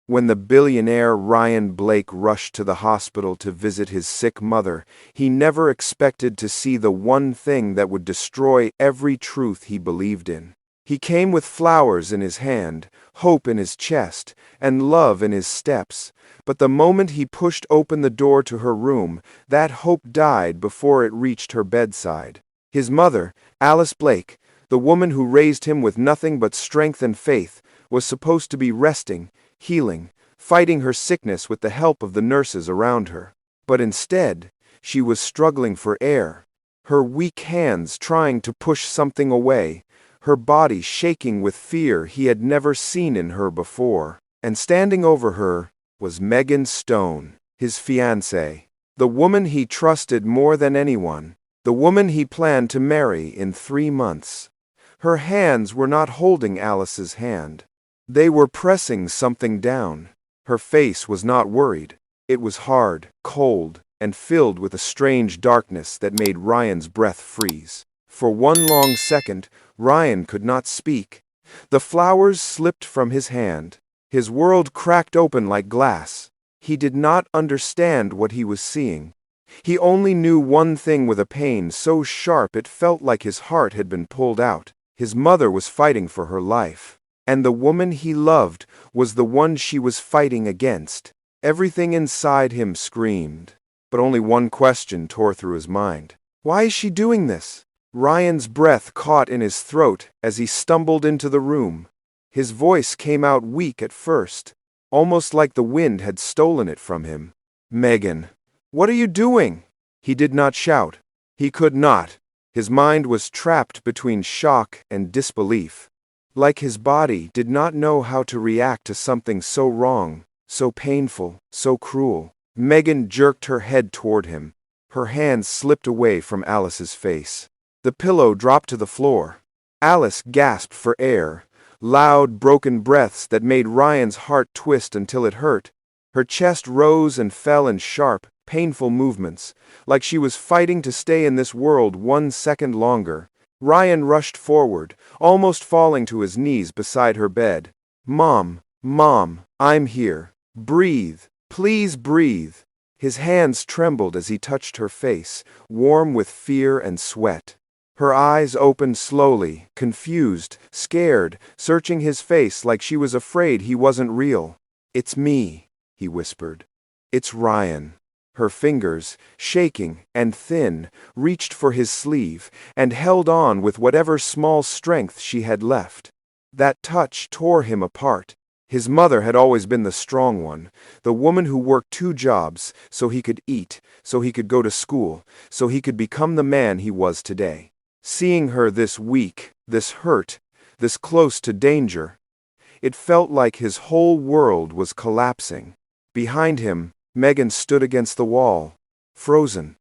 When the billionaire Ryan Blake rushed to the hospital to visit his sick mother, he never expected to see the one thing that would destroy every truth he believed in. He came with flowers in his hand, hope in his chest, and love in his steps, but the moment he pushed open the door to her room, that hope died before it reached her bedside. His mother, Alice Blake, the woman who raised him with nothing but strength and faith, was supposed to be resting, healing, fighting her sickness with the help of the nurses around her. But instead, she was struggling for air, her weak hands trying to push something away, her body shaking with fear he had never seen in her before. And standing over her was Megan Stone, his fiancée, the woman he trusted more than anyone, the woman he planned to marry in 3 months. Her hands were not holding Alice's hand. They were pressing something down. Her face was not worried. It was hard, cold, and filled with a strange darkness that made Ryan's breath freeze. For one long second, Ryan could not speak. The flowers slipped from his hand. His world cracked open like glass. He did not understand what he was seeing. He only knew one thing with a pain so sharp it felt like his heart had been pulled out. His mother was fighting for her life. And the woman he loved was the one she was fighting against. Everything inside him screamed. But only one question tore through his mind. Why is she doing this? Ryan's breath caught in his throat as he stumbled into the room. His voice came out weak at first, almost like the wind had stolen it from him. "Megan, what are you doing?" He did not shout. He could not. His mind was trapped between shock and disbelief. Like his body did not know how to react to something so wrong, so painful, so cruel. Megan jerked her head toward him. Her hands slipped away from Alice's face. The pillow dropped to the floor. Alice gasped for air, loud, broken breaths that made Ryan's heart twist until it hurt. Her chest rose and fell in sharp, painful movements, like she was fighting to stay in this world 1 second longer. Ryan rushed forward, almost falling to his knees beside her bed. "Mom, Mom, I'm here. Breathe. Please breathe." His hands trembled as he touched her face, warm with fear and sweat. Her eyes opened slowly, confused, scared, searching his face like she was afraid he wasn't real. "It's me," he whispered. "It's Ryan." Her fingers, shaking and thin, reached for his sleeve and held on with whatever small strength she had left. That touch tore him apart. His mother had always been the strong one, the woman who worked 2 jobs so he could eat, so he could go to school, so he could become the man he was today. Seeing her this weak, this hurt, this close to danger, it felt like his whole world was collapsing. Behind him, Megan stood against the wall, frozen.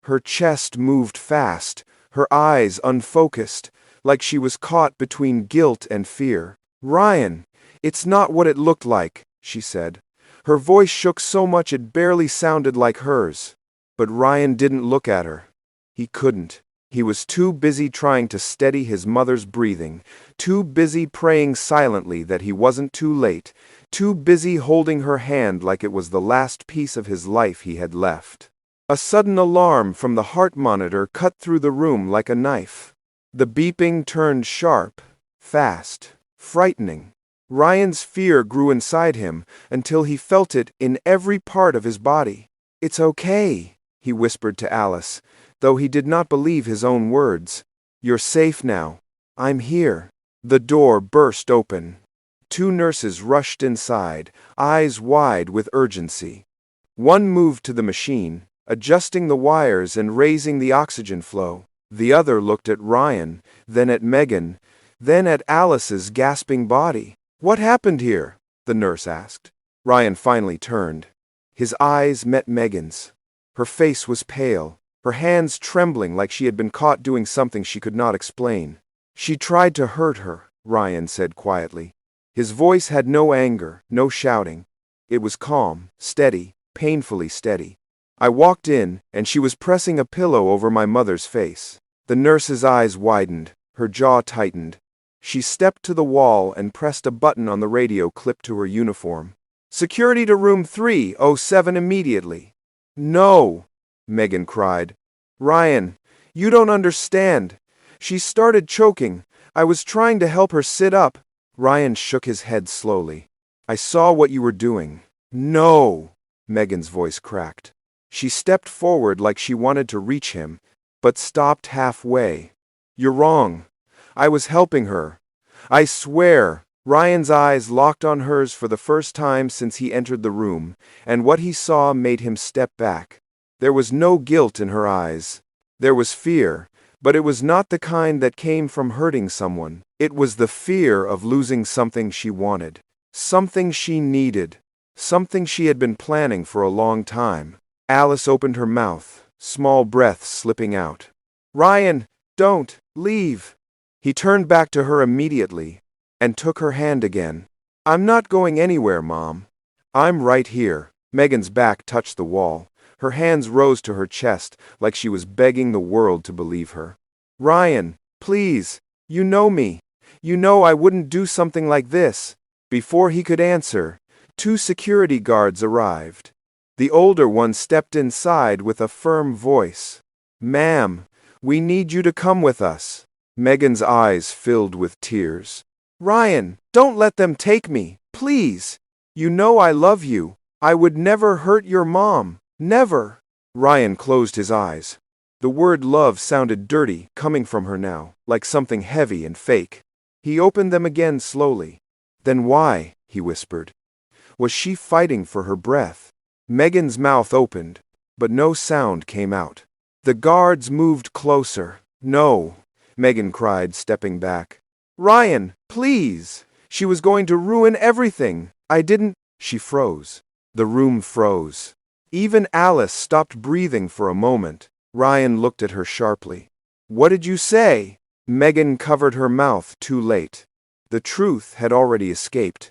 Her chest moved fast, her eyes unfocused, like she was caught between guilt and fear. "Ryan, it's not what it looked like," she said. Her voice shook so much it barely sounded like hers. But Ryan didn't look at her. He couldn't. He was too busy trying to steady his mother's breathing, too busy praying silently that he wasn't too late, too busy holding her hand like it was the last piece of his life he had left. A sudden alarm from the heart monitor cut through the room like a knife. The beeping turned sharp, fast, frightening. Ryan's fear grew inside him until he felt it in every part of his body. "It's okay," he whispered to Alice, though he did not believe his own words. "You're safe now. I'm here." The door burst open. 2 nurses rushed inside, eyes wide with urgency. One moved to the machine, adjusting the wires and raising the oxygen flow. The other looked at Ryan, then at Megan, then at Alice's gasping body. "What happened here?" the nurse asked. Ryan finally turned. His eyes met Megan's. Her face was pale, her hands trembling like she had been caught doing something she could not explain. "She tried to hurt her," Ryan said quietly. His voice had no anger, no shouting. It was calm, steady, painfully steady. "I walked in, and she was pressing a pillow over my mother's face." The nurse's eyes widened, her jaw tightened. She stepped to the wall and pressed a button on the radio clipped to her uniform. Security to room 307 immediately. No, Megan cried. Ryan, you don't understand. She started choking. I was trying to help her sit up. Ryan shook his head slowly. I saw what you were doing. No, Megan's voice cracked. She stepped forward like she wanted to reach him, but stopped halfway. You're wrong. I was helping her. I swear. Ryan's eyes locked on hers for the first time since he entered the room, and what he saw made him step back. There was no guilt in her eyes. There was fear, but it was not the kind that came from hurting someone. It was the fear of losing something she wanted, something she needed, something she had been planning for a long time. Alice opened her mouth, small breaths slipping out. Ryan, don't leave. He turned back to her immediately and took her hand again. I'm not going anywhere, Mom. I'm right here. Megan's back touched the wall. Her hands rose to her chest like she was begging the world to believe her. Ryan, please, you know me. You know I wouldn't do something like this. Before he could answer, 2 security guards arrived. The older one stepped inside with a firm voice. Ma'am, we need you to come with us. Megan's eyes filled with tears. Ryan, don't let them take me, please. You know I love you. I would never hurt your mom. Never. Ryan closed his eyes. The word love sounded dirty, coming from her now, like something heavy and fake. He opened them again slowly. Then why? He whispered. Was she fighting for her breath? Megan's mouth opened, but no sound came out. The guards moved closer. No, Megan cried, stepping back. Ryan, please! She was going to ruin everything. I didn't. She froze. The room froze. Even Alice stopped breathing for a moment. Ryan looked at her sharply. What did you say? Megan covered her mouth too late. The truth had already escaped.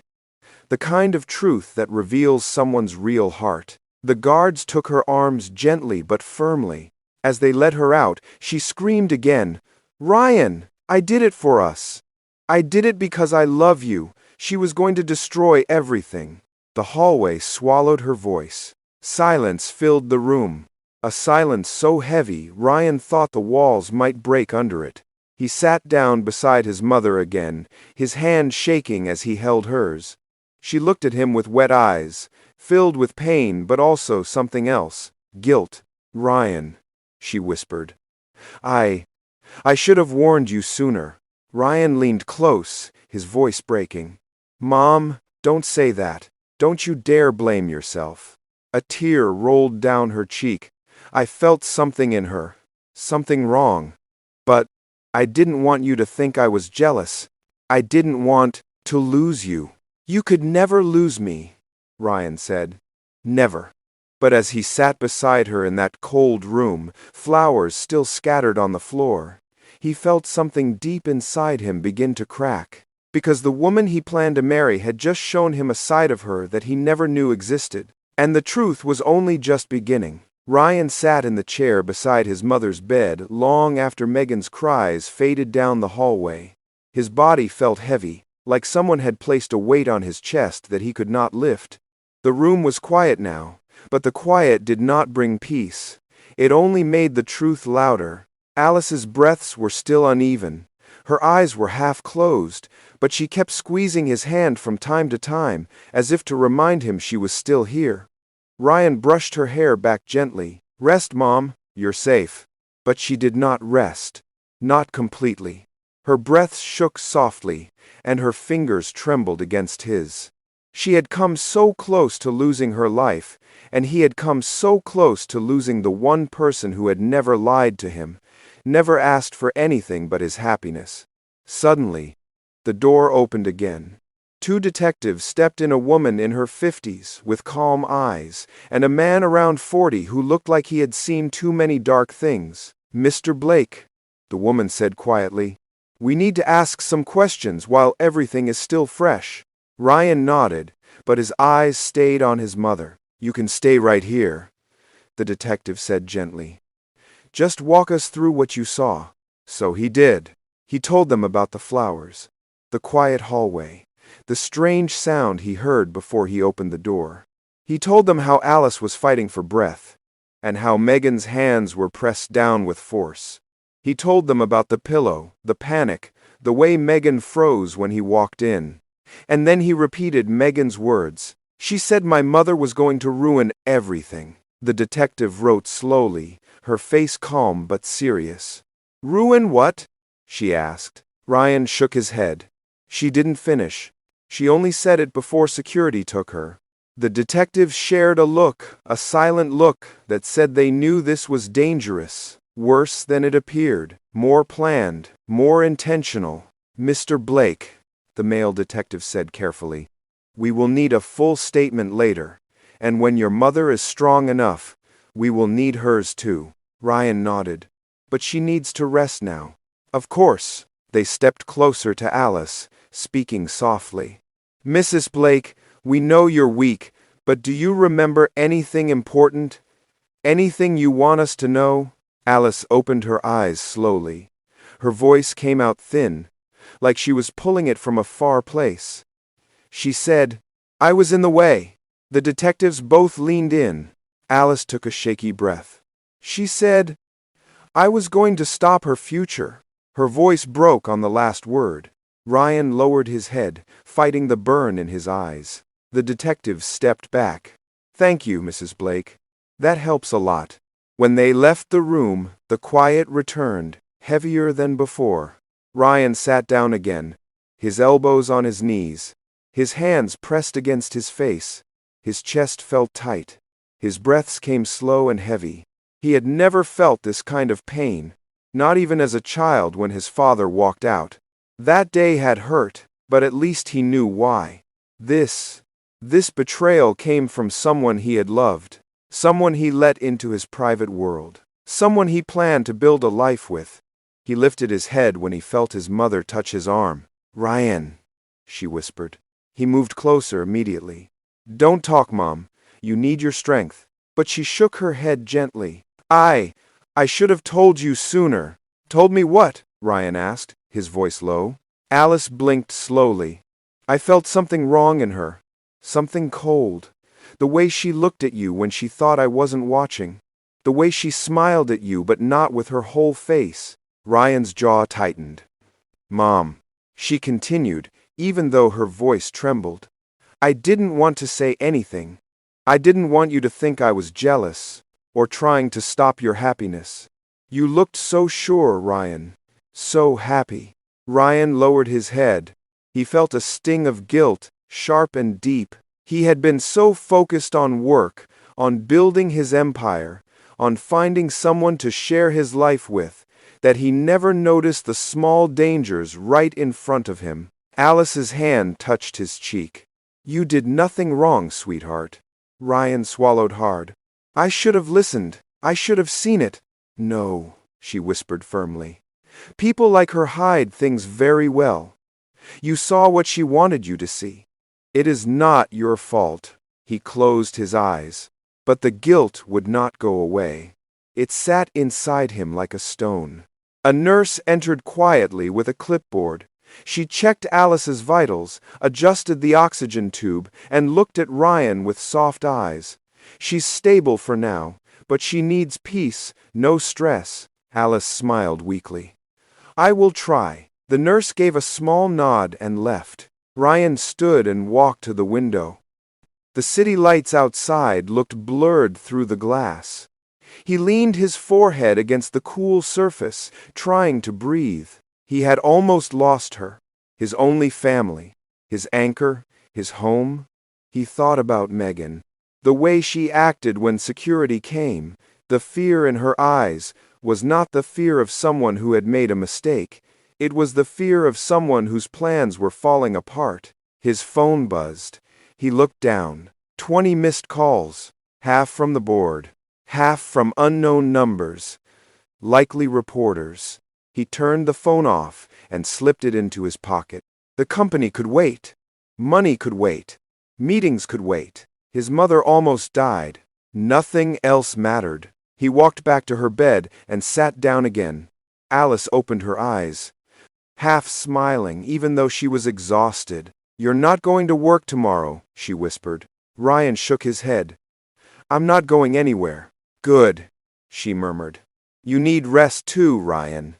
The kind of truth that reveals someone's real heart. The guards took her arms gently but firmly. As they led her out, she screamed again. Ryan, I did it for us. I did it because I love you. She was going to destroy everything. The hallway swallowed her voice. Silence filled the room. A silence so heavy, Ryan thought the walls might break under it. He sat down beside his mother again, his hand shaking as he held hers. She looked at him with wet eyes, filled with pain but also something else. Guilt. Ryan, she whispered. I should have warned you sooner. Ryan leaned close, his voice breaking. Mom, don't say that. Don't you dare blame yourself. A tear rolled down her cheek. I felt something in her. Something wrong. But I didn't want you to think I was jealous. I didn't want to lose you. You could never lose me, Ryan said. Never. But as he sat beside her in that cold room, flowers still scattered on the floor, he felt something deep inside him begin to crack. Because the woman he planned to marry had just shown him a side of her that he never knew existed. And the truth was only just beginning. Ryan sat in the chair beside his mother's bed long after Megan's cries faded down the hallway. His body felt heavy, like someone had placed a weight on his chest that he could not lift. The room was quiet now, but the quiet did not bring peace. It only made the truth louder. Alice's breaths were still uneven. Her eyes were half closed, but she kept squeezing his hand from time to time, as if to remind him she was still here. Ryan brushed her hair back gently. Rest, Mom. You're safe. But she did not rest. Not completely. Her breath shook softly, and her fingers trembled against his. She had come so close to losing her life, and he had come so close to losing the one person who had never lied to him, never asked for anything but his happiness. Suddenly, the door opened again. 2 detectives stepped in, a woman in her 50s with calm eyes, and a man around 40 who looked like he had seen too many dark things. Mr. Blake, the woman said quietly, we need to ask some questions while everything is still fresh. Ryan nodded, but his eyes stayed on his mother. You can stay right here, the detective said gently. Just walk us through what you saw. So he did. He told them about the flowers, the quiet hallway, the strange sound he heard before he opened the door. He told them how Alice was fighting for breath, and how Megan's hands were pressed down with force. He told them about the pillow, the panic, the way Megan froze when he walked in. And then he repeated Megan's words. She said my mother was going to ruin everything. The detective wrote slowly, her face calm but serious. Ruin what? She asked. Ryan shook his head. She didn't finish. She only said it before security took her. The detectives shared a look, a silent look, that said they knew this was dangerous, worse than it appeared, more planned, more intentional. Mr. Blake, the male detective said carefully, we will need a full statement later, and when your mother is strong enough, we will need hers too. Ryan nodded. But she needs to rest now. Of course. They stepped closer to Alice, speaking softly. Mrs. Blake, we know you're weak, but do you remember anything important? Anything you want us to know? Alice opened her eyes slowly. Her voice came out thin, like she was pulling it from a far place. She said, I was in the way. The detectives both leaned in. Alice took a shaky breath. She said, I was going to stop her future. Her voice broke on the last word. Ryan lowered his head, fighting the burn in his eyes. The detective stepped back. Thank you, Mrs. Blake. That helps a lot. When they left the room, the quiet returned, heavier than before. Ryan sat down again, his elbows on his knees, his hands pressed against his face. His chest felt tight. His breaths came slow and heavy. He had never felt this kind of pain, not even as a child when his father walked out. That day had hurt, but at least he knew why. This betrayal came from someone he had loved, someone he let into his private world, someone he planned to build a life with. He lifted his head when he felt his mother touch his arm. Ryan, she whispered. He moved closer immediately. Don't talk, Mom. You need your strength. But she shook her head gently. I should have told you sooner. Told me what? Ryan asked, his voice low. Alice blinked slowly. I felt something wrong in her. Something cold. The way she looked at you when she thought I wasn't watching. The way she smiled at you but not with her whole face. Ryan's jaw tightened. Mom, she continued, even though her voice trembled. I didn't want to say anything. I didn't want you to think I was jealous, or trying to stop your happiness. You looked so sure, Ryan. So happy. Ryan lowered his head. He felt a sting of guilt, sharp and deep. He had been so focused on work, on building his empire, on finding someone to share his life with, that he never noticed the small dangers right in front of him. Alice's hand touched his cheek. You did nothing wrong, sweetheart. Ryan swallowed hard. I should have listened. I should have seen it. No, she whispered firmly. People like her hide things very well. You saw what she wanted you to see. It is not your fault. He closed his eyes. But the guilt would not go away. It sat inside him like a stone. A nurse entered quietly with a clipboard. She checked Alice's vitals, adjusted the oxygen tube, and looked at Ryan with soft eyes. She's stable for now, but she needs peace, no stress. Alice smiled weakly. I will try. The nurse gave a small nod and left. Ryan stood and walked to the window. The city lights outside looked blurred through the glass. He leaned his forehead against the cool surface, trying to breathe. He had almost lost her, his only family, his anchor, his home. He thought about Megan, the way she acted when security came. The fear in her eyes was not the fear of someone who had made a mistake. It was the fear of someone whose plans were falling apart. His phone buzzed. He looked down. 20 missed calls, half from the board, half from unknown numbers, likely reporters. He turned the phone off and slipped it into his pocket. The company could wait. Money could wait. Meetings could wait. His mother almost died. Nothing else mattered. He walked back to her bed and sat down again. Alice opened her eyes, half smiling even though she was exhausted. You're not going to work tomorrow, she whispered. Ryan shook his head. I'm not going anywhere. Good, she murmured. You need rest too, Ryan.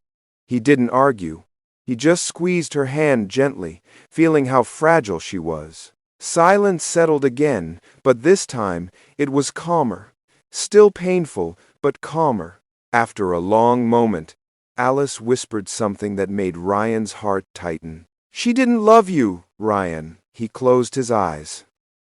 He didn't argue. He just squeezed her hand gently, feeling how fragile she was. Silence settled again, but this time it was calmer. Still painful, but calmer. After a long moment, Alice whispered something that made Ryan's heart tighten. She didn't love you, Ryan. He closed his eyes.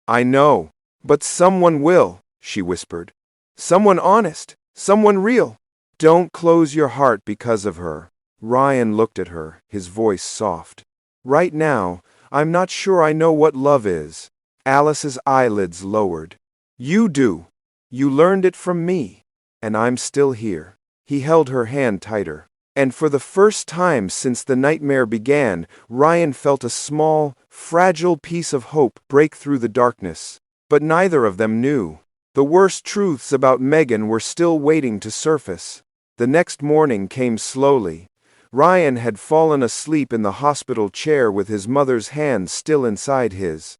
I know, but someone will, she whispered. Someone honest, someone real. Don't close your heart because of her. Ryan looked at her, his voice soft. Right now, I'm not sure I know what love is. Alice's eyelids lowered. You do. You learned it from me. And I'm still here. He held her hand tighter. And for the first time since the nightmare began, Ryan felt a small, fragile piece of hope break through the darkness. But neither of them knew. The worst truths about Megan were still waiting to surface. The next morning came slowly. Ryan had fallen asleep in the hospital chair with his mother's hand still inside his.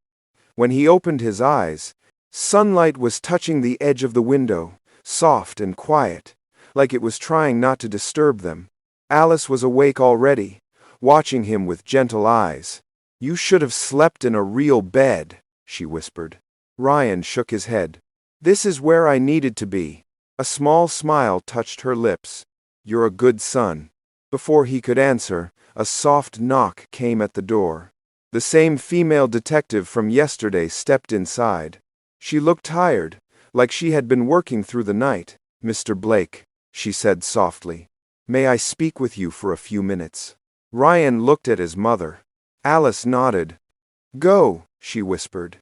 When he opened his eyes, sunlight was touching the edge of the window, soft and quiet, like it was trying not to disturb them. Alice was awake already, watching him with gentle eyes. You should have slept in a real bed, she whispered. Ryan shook his head. This is where I needed to be. A small smile touched her lips. You're a good son. Before he could answer, a soft knock came at the door. The same female detective from yesterday stepped inside. She looked tired, like she had been working through the night. Mr. Blake, she said softly. May I speak with you for a few minutes? Ryan looked at his mother. Alice nodded. Go, she whispered.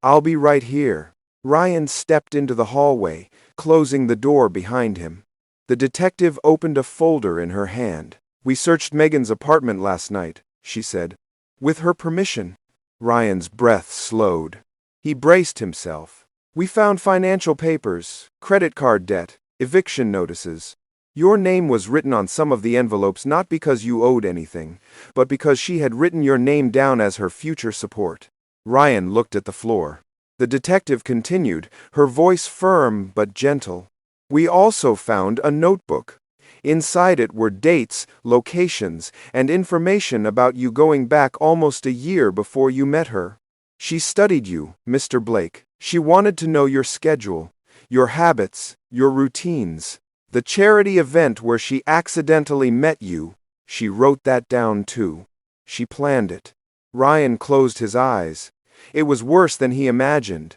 I'll be right here. Ryan stepped into the hallway, closing the door behind him. The detective opened a folder in her hand. We searched Megan's apartment last night, she said. With her permission. Ryan's breath slowed. He braced himself. We found financial papers, credit card debt, eviction notices. Your name was written on some of the envelopes not because you owed anything, but because she had written your name down as her future support. Ryan looked at the floor. The detective continued, her voice firm but gentle. We also found a notebook. Inside it were dates, locations, and information about you going back almost a year before you met her. She studied you, Mr. Blake. She wanted to know your schedule, your habits, your routines. The charity event where she accidentally met you, she wrote that down too. She planned it. Ryan closed his eyes. It was worse than he imagined.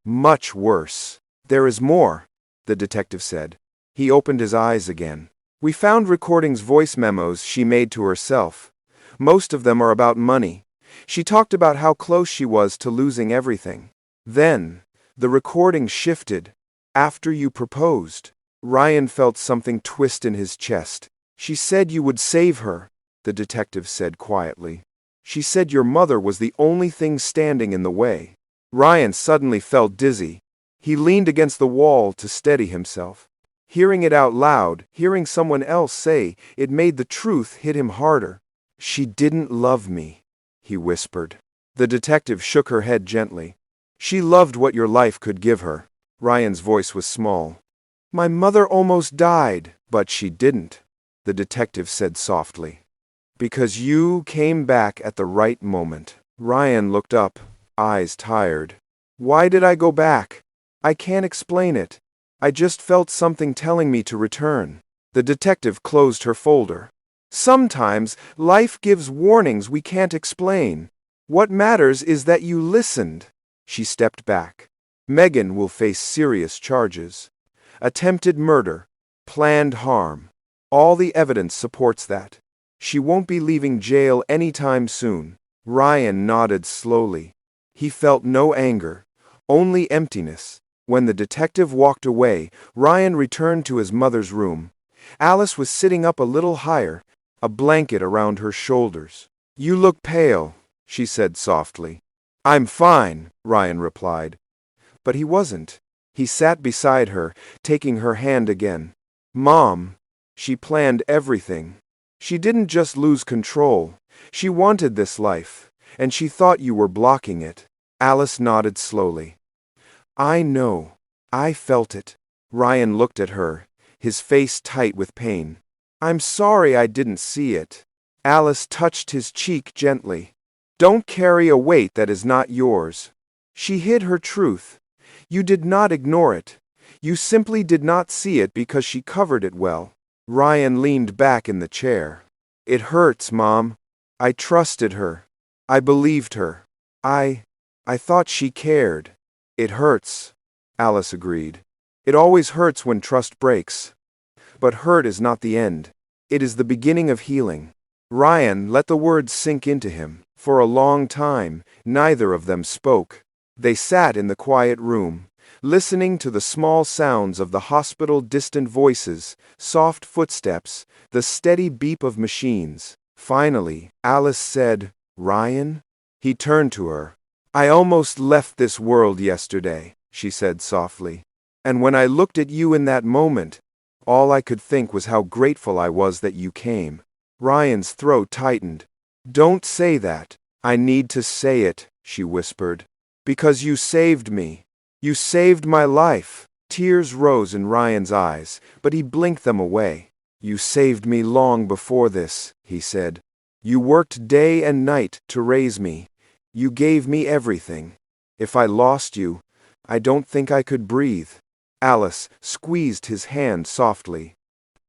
Much worse. There is more, the detective said. He opened his eyes again. We found recordings, voice memos she made to herself. Most of them are about money. She talked about how close she was to losing everything. Then, the recording shifted. After you proposed. Ryan felt something twist in his chest. She said you would save her, the detective said quietly. She said your mother was the only thing standing in the way. Ryan suddenly felt dizzy. He leaned against the wall to steady himself. Hearing it out loud, hearing someone else say, it made the truth hit him harder. She didn't love me, he whispered. The detective shook her head gently. She loved what your life could give her. Ryan's voice was small. My mother almost died, but she didn't, the detective said softly. Because you came back at the right moment. Ryan looked up, eyes tired. Why did I go back? I can't explain it. I just felt something telling me to return. The detective closed her folder. Sometimes life gives warnings we can't explain. What matters is that you listened. She stepped back. Megan will face serious charges. Attempted murder, planned harm. All the evidence supports that. She won't be leaving jail anytime soon. Ryan nodded slowly. He felt no anger, only emptiness. When the detective walked away, Ryan returned to his mother's room. Alice was sitting up a little higher, a blanket around her shoulders. You look pale, she said softly. I'm fine, Ryan replied. But he wasn't. He sat beside her, taking her hand again. Mom, she planned everything. She didn't just lose control. She wanted this life. and she thought you were blocking it. Alice nodded slowly. I know. I felt it. Ryan looked at her, his face tight with pain. I'm sorry I didn't see it. Alice touched his cheek gently. Don't carry a weight that is not yours. She hid her truth. You did not ignore it. You simply did not see it because she covered it well. Ryan leaned back in the chair. It hurts, Mom. I trusted her. I believed her. I thought she cared. It hurts, Alice agreed. It always hurts when trust breaks. But hurt is not the end. It is the beginning of healing. Ryan let the words sink into him. For a long time, neither of them spoke. They sat in the quiet room, listening to the small sounds of the hospital, distant voices, soft footsteps, the steady beep of machines. Finally, Alice said, Ryan? He turned to her. I almost left this world yesterday, she said softly. And when I looked at you in that moment, all I could think was how grateful I was that you came. Ryan's throat tightened. Don't say that. I need to say it, she whispered. Because you saved me. You saved my life. Tears rose in Ryan's eyes, but he blinked them away. You saved me long before this, he said. You worked day and night to raise me. You gave me everything. If I lost you, I don't think I could breathe. Alice squeezed his hand softly.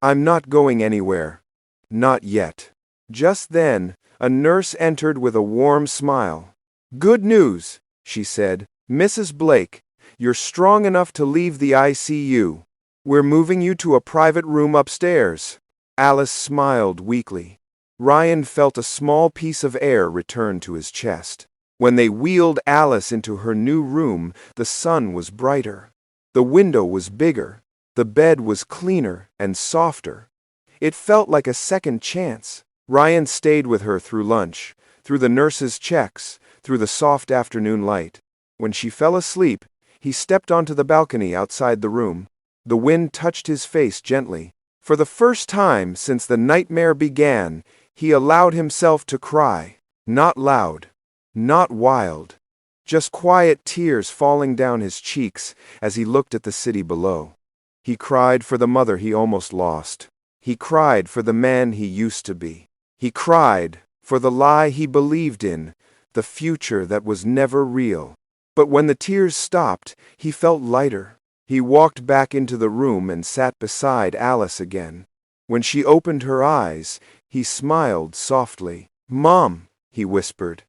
I'm not going anywhere. Not yet. Just then, a nurse entered with a warm smile. Good news, she said. Mrs. Blake, you're strong enough to leave the ICU. We're moving you to a private room upstairs. Alice smiled weakly. Ryan felt a small piece of air return to his chest. When they wheeled Alice into her new room, the sun was brighter. The window was bigger. The bed was cleaner and softer. It felt like a second chance. Ryan stayed with her through lunch, through the nurse's checks, through the soft afternoon light. When she fell asleep, he stepped onto the balcony outside the room. The wind touched his face gently. For the first time since the nightmare began, he allowed himself to cry. Not loud, not wild. Just quiet tears falling down his cheeks as he looked at the city below. He cried for the mother he almost lost. He cried for the man he used to be. He cried for the lie he believed in, the future that was never real. But when the tears stopped, he felt lighter. He walked back into the room and sat beside Alice again. When she opened her eyes, he smiled softly. Mom, he whispered.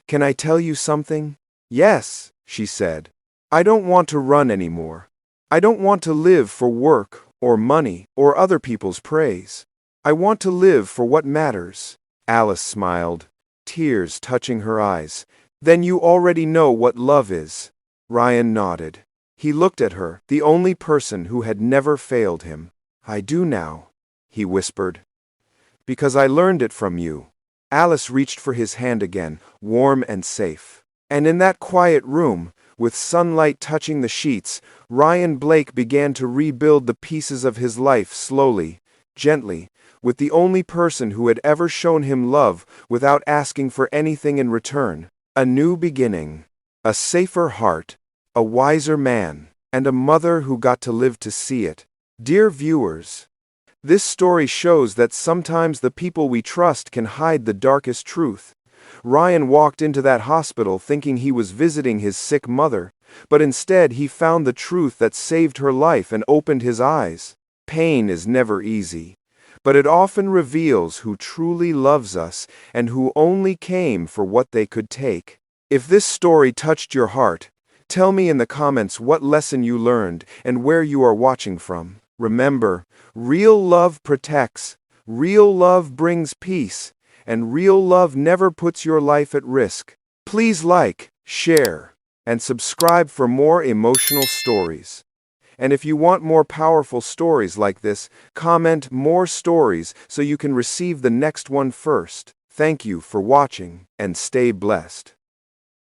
Can I tell you something? Yes, she said. I don't want to run anymore. I don't want to live for work or money or other people's praise. I want to live for what matters. Alice smiled, tears touching her eyes. Then you already know what love is. Ryan nodded. He looked at her, the only person who had never failed him. I do now, he whispered. Because I learned it from you. Alice reached for his hand again, warm and safe. And in that quiet room, with sunlight touching the sheets, Ryan Blake began to rebuild the pieces of his life slowly, gently, with the only person who had ever shown him love without asking for anything in return. A new beginning, a safer heart, a wiser man, and a mother who got to live to see it. Dear viewers, this story shows that sometimes the people we trust can hide the darkest truth. Ryan walked into that hospital thinking he was visiting his sick mother, but instead he found the truth that saved her life and opened his eyes. Pain is never easy, but it often reveals who truly loves us and who only came for what they could take. If this story touched your heart, tell me in the comments what lesson you learned and where you are watching from. Remember, real love protects, real love brings peace, and real love never puts your life at risk. Please like, share, and subscribe for more emotional stories. And if you want more powerful stories like this, comment more stories so you can receive the next one first. Thank you for watching, and stay blessed.